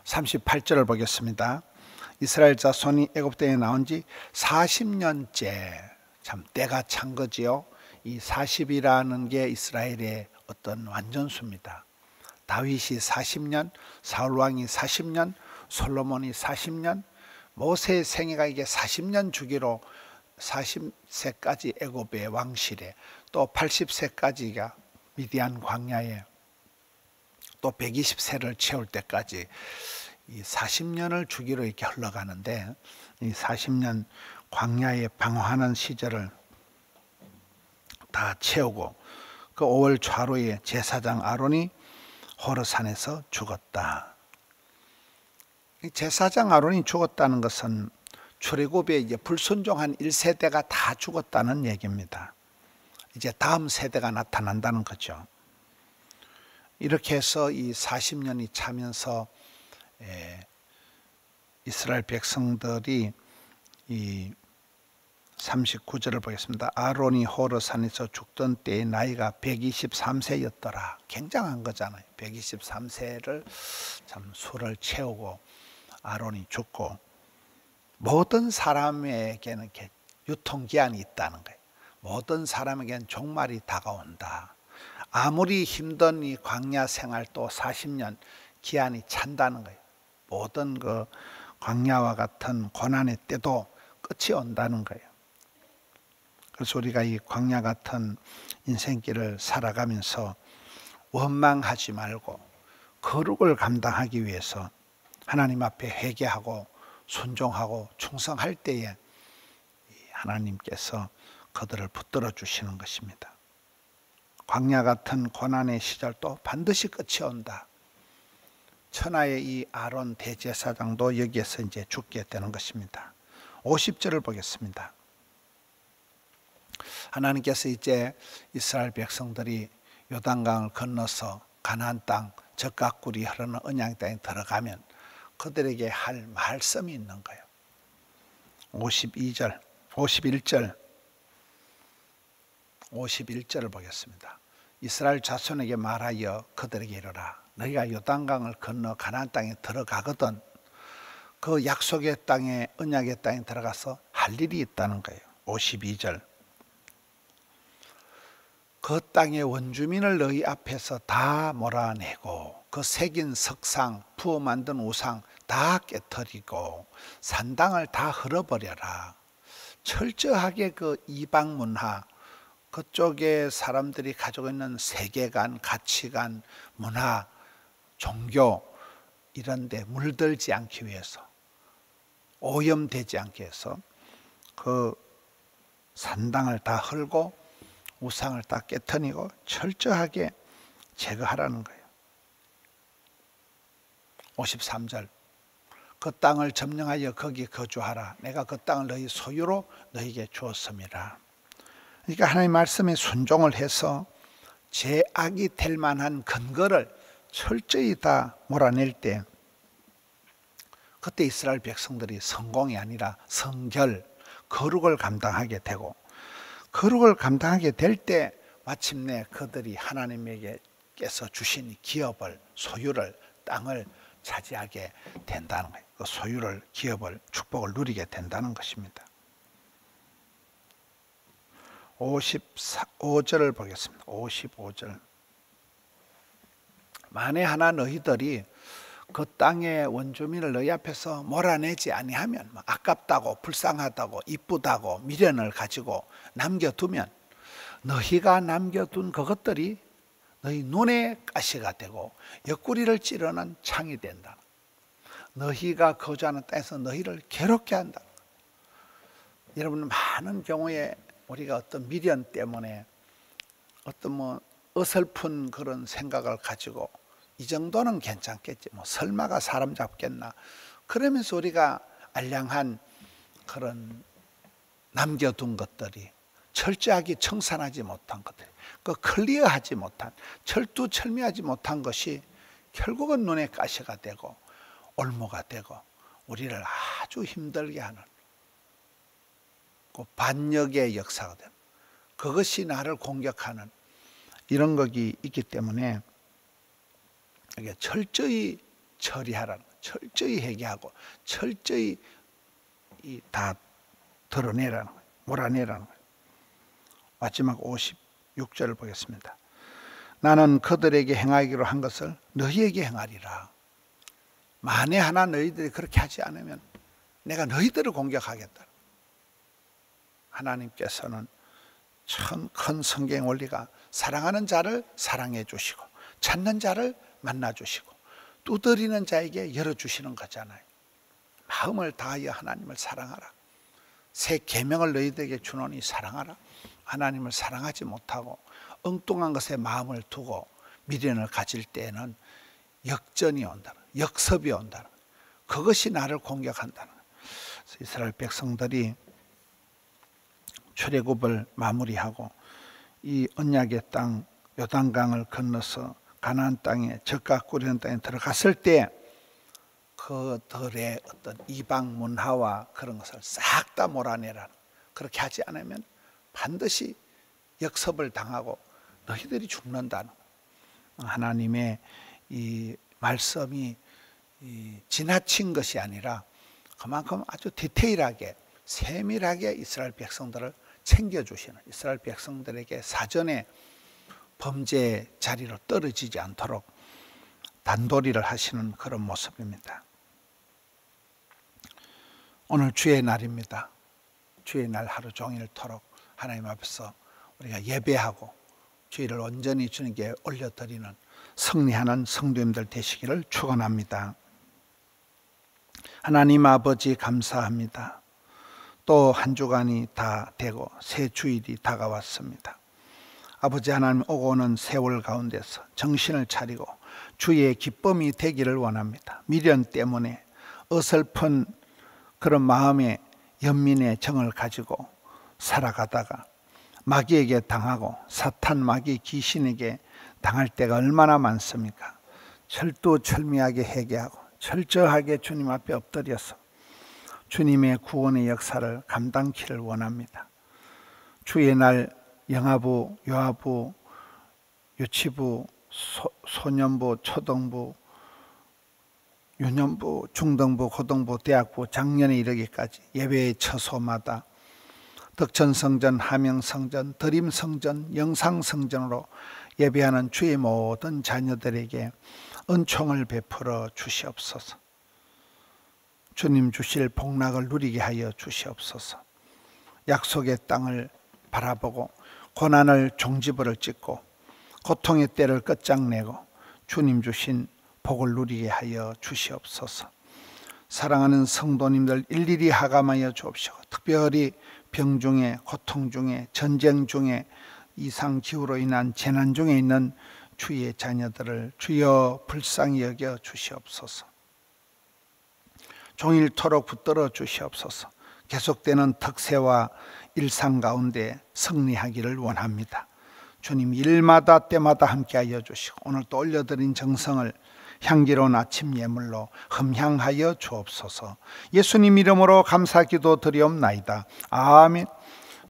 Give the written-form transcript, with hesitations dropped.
38절을 보겠습니다. 이스라엘 자손이 애굽 땅에 나온 지 40년째, 참 때가 찬 거지요. 이 40이라는 게 이스라엘의 어떤 완전수입니다. 다윗이 40년, 사울 왕이 40년, 솔로몬이 40년, 모세의 생애가 이게 40년 주기로 40세까지 애굽의 왕실에, 또 80세까지가 미디안 광야에, 또 120세를 채울 때까지 이 40년을 주기로 이렇게 흘러가는데, 이 40년 광야에 방황하는 시절을 다 채우고 그 5월 초하루에 제사장 아론이 호르산에서 죽었다. 제사장 아론이 죽었다는 것은 출애굽에 이제 불순종한 1세대가 다 죽었다는 얘기입니다. 이제 다음 세대가 나타난다는 거죠. 이렇게 해서 이 40년이 차면서 이스라엘 백성들이 이 39절을 보겠습니다. 아론이 호르산에서 죽던 때의 나이가 123세였더라. 굉장한 거잖아요. 123세를 참 수를 채우고 아론이 죽고, 모든 사람에게는 이렇게 유통기한이 있다는 거예요. 모든 사람에게는 종말이 다가온다. 아무리 힘든 이 광야 생활도 40년 기한이 찬다는 거예요. 모든 그 광야와 같은 고난의 때도 끝이 온다는 거예요. 그래서 우리가 이 광야 같은 인생길을 살아가면서 원망하지 말고 거룩을 감당하기 위해서 하나님 앞에 회개하고 순종하고 충성할 때에 하나님께서 그들을 붙들어 주시는 것입니다. 광야 같은 고난의 시절도 반드시 끝이 온다. 천하의 이 아론 대제사장도 여기에서 이제 죽게 되는 것입니다. 50절을 보겠습니다. 하나님께서 이제 이스라엘 백성들이 요단강을 건너서 가나안 땅, 젖과 꿀이 흐르는 언약 땅에 들어가면 그들에게 할 말씀이 있는 거예요. 51절을 보겠습니다. 이스라엘 자손에게 말하여 그들에게 이르라. 너희가 요단강을 건너 가나안 땅에 들어가거든 그 약속의 땅에, 언약의 땅에 들어가서 할 일이 있다는 거예요. 52절. 그 땅의 원주민을 너희 앞에서 다 몰아내고 그 새긴 석상, 부어 만든 우상 다 깨뜨리고 산당을 다 헐어버려라. 철저하게 그 이방 문화, 그쪽에 사람들이 가지고 있는 세계관, 가치관, 문화, 종교 이런 데 물들지 않기 위해서, 오염되지 않게 해서 그 산당을 다 헐고 우상을 다 깨트리고 철저하게 제거하라는 거예요. 53절. 그 땅을 점령하여 거기 거주하라. 내가 그 땅을 너희 소유로 너희에게 주었음이라. 그러니까 하나님의 말씀에 순종을 해서 죄악이 될 만한 근거를 철저히 다 몰아낼 때, 그때 이스라엘 백성들이 성공이 아니라 성결, 거룩을 감당하게 되고, 거룩을 감당하게 될 때 마침내 그들이 하나님에게서 주신 기업을, 소유를, 땅을 차지하게 된다는 거예요. 그 소유를, 기업을, 축복을 누리게 된다는 것입니다. 55절을 보겠습니다. 55절. 만에 하나 너희들이 그 땅의 원주민을 너희 앞에서 몰아내지 아니하면, 아깝다고 불쌍하다고 이쁘다고 미련을 가지고 남겨두면 너희가 남겨둔 그것들이 너희 눈에 가시가 되고 옆구리를 찌르는 창이 된다. 너희가 거주하는 땅에서 너희를 괴롭게 한다. 여러분, 많은 경우에 우리가 어떤 미련 때문에 어떤 어설픈 그런 생각을 가지고 이 정도는 괜찮겠지, 설마가 사람 잡겠나, 그러면서 우리가 알량한 그런 남겨둔 것들이, 철저하게 청산하지 못한 것들, 그 클리어하지 못한, 철두철미하지 못한 것이 결국은 눈에 가시가 되고 올무가 되고 우리를 아주 힘들게 하는 그 반역의 역사가 됩니다. 그것이 나를 공격하는 이런 것이 있기 때문에 이게 철저히 처리하라는, 철저히 회개하고 철저히 다 드러내라는 거예요. 몰아내라는 거예요. 마지막 56절을 보겠습니다. 나는 그들에게 행하기로 한 것을 너희에게 행하리라. 만에 하나 너희들이 그렇게 하지 않으면 내가 너희들을 공격하겠다. 하나님께서는 참 큰 성경 원리가 사랑하는 자를 사랑해 주시고 찾는 자를 만나 주시고 두드리는 자에게 열어주시는 거잖아요. 마음을 다하여 하나님을 사랑하라. 새 계명을 너희들에게 주노니 사랑하라. 하나님을 사랑하지 못하고 엉뚱한 것에 마음을 두고 미련을 가질 때에는 역전이 온다는, 역습이 온다는, 그것이 나를 공격한다는. 그래서 이스라엘 백성들이 출애굽을 마무리하고 이 언약의 땅 요단강을 건너서 가나안 땅에 젖과 꿀이는 땅에 들어갔을 때 그들의 어떤 이방 문화와 그런 것을 싹 다 몰아내라는, 그렇게 하지 않으면 반드시 역습을 당하고 너희들이 죽는다는. 하나님의 이 말씀이 지나친 것이 아니라 그만큼 아주 디테일하게 세밀하게 이스라엘 백성들을 챙겨주시는, 이스라엘 백성들에게 사전에 범죄의 자리로 떨어지지 않도록 단도리를 하시는 그런 모습입니다. 오늘 주의 날입니다. 주의 날 하루 종일토록 하나님 앞에서 우리가 예배하고 주의를 온전히 주님께 올려드리는 승리하는 성도님들 되시기를 축원합니다. 하나님 아버지 감사합니다. 또 한 주간이 다 되고 새 주일이 다가왔습니다. 아버지 하나님, 오고 오는 세월 가운데서 정신을 차리고 주의 기쁨이 되기를 원합니다. 미련 때문에 어설픈 그런 마음의 연민의 정을 가지고 살아가다가 마귀에게 당하고 사탄 마귀 귀신에게 당할 때가 얼마나 많습니까? 철두철미하게 회개하고 철저하게 주님 앞에 엎드려서 주님의 구원의 역사를 감당키를 원합니다. 주의 날 영아부, 요아부, 유치부, 소년부, 초등부, 유년부, 중등부, 고등부, 대학부, 작년에 이르기까지 예배의 처소마다 덕천성전, 함영성전, 드림성전, 영상성전으로 예배하는 주의 모든 자녀들에게 은총을 베풀어 주시옵소서. 주님 주실 복락을 누리게 하여 주시옵소서. 약속의 땅을 바라보고 고난을 종지부를 찍고 고통의 때를 끝장내고 주님 주신 복을 누리게 하여 주시옵소서. 사랑하는 성도님들 일일이 하감하여 주옵시고, 특별히 병 중에, 고통 중에, 전쟁 중에, 이상기후로 인한 재난 중에 있는 주의 자녀들을 주여 불쌍히 여겨 주시옵소서. 종일토록 붙들어 주시옵소서. 계속되는 덕세와 일상 가운데 승리하기를 원합니다. 주님 일마다 때마다 함께하여 주시고 오늘 또 올려드린 정성을 향기로운 아침 예물로 흠향하여 주옵소서. 예수님 이름으로 감사기도 드리옵나이다. 아멘.